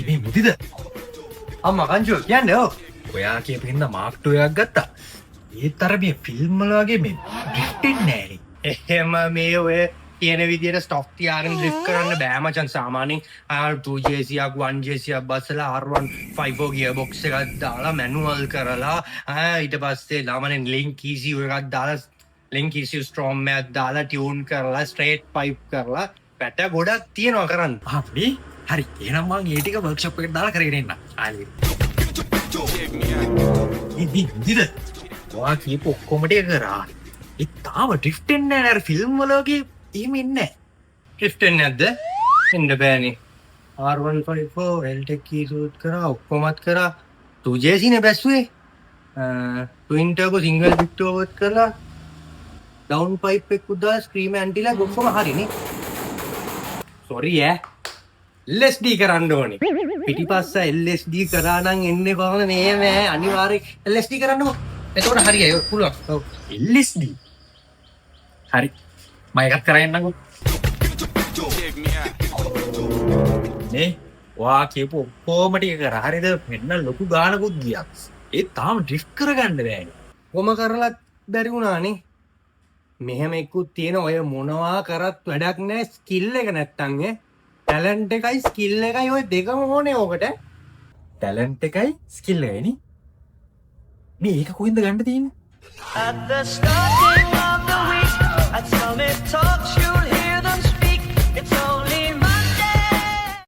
මේ මුදිද අම්මා කංචෝ කියන්නේ ඔයා කියපු හින්දා මාක් 2 එකක් ගත්තා. ඒත් අර මේ ෆිල්ම් වල වගේ මේ ඩ්‍රිෆ්ට් එන්නේ නෑනේ. එහෙම මේ ඔය කියන විදියට ස්ටොප් තියාගෙන ඩ්‍රිෆ්ට් කරන්න බෑ මචං. සාමාන්‍යයෙන් R2JCක් 1JCක් බස්සලා R154 ගියර් බොක්ස් එකක් දාලා මැනුවල් කරලා ඊට පස්සේ ළමනේ ලින්ක් ECU එකක් දාලා ලින්ක් ECU ස්ට්‍රෝම් එකක් දාලා ටියුන් කරලා ස්ට්‍රේට් පයිප් කරලා පැට ගොඩක් තියනවා කරන්න. හරි හරි එහෙනම් මම ඒ ටික වර්ක්ෂොප් එකට දාලා කරගෙන එන්න. ආලි ඉතින් ඔයා කියපු ඔක්කොම ටික කරා. ඒ තාම ඩ්‍රිෆ්ට් එන්නේ නැහැ. අර ෆිල්ම් වල වගේ එහෙම එන්නේ නැහැ. ඩ්‍රිෆ්ට් එන්නේ නැද්ද? එන්න බෑනේ. R154 LTEC සූට් කරා ඔක්කොමත් කරා 2JC නේ බැස්සුවේ. Twin turbo single victor work කරලා ඩවුන් පයිප් එක උදා ස්ක්‍රීම් ඇන්ටිලා ඔක්කොම හරිනේ. සෝරි LSD කරන්න ඕනේ. පිටිපස්ස LSD කරා නම් එන්නේ කොහොමද මේ අනිවාර්යෙන් LSD කරන්නකො. එතකොට හරියයි පුළුවන්. ඔව් LSD. හරි. මම එකක් කරගෙනන්නකො. නේ වා කියපු ඔක්කොම ටික කරා. හරිද? මෙන්න ලොකු ගානකුත් ගියා. ඒ තාම ඩ්‍රිෆ්ට් කරගන්න බෑනේ. කොම කරලත් බැරි වුණානේ. මෙහෙම එක්කුත් තියෙන ඔය මොනවා කරත් වැඩක් නැහැ ස්කිල් එක නැත්තම් ටැලන්ට් එකයි ස්කිල් එකයි ඔය දෙකම ඕනේ ඕකට. ටැලන්ට් එකයි ස්කිල් එකයි නේ. මේ එක කොහෙන්ද ගන්න තියෙන්නේ? At the starting of the week, I tell me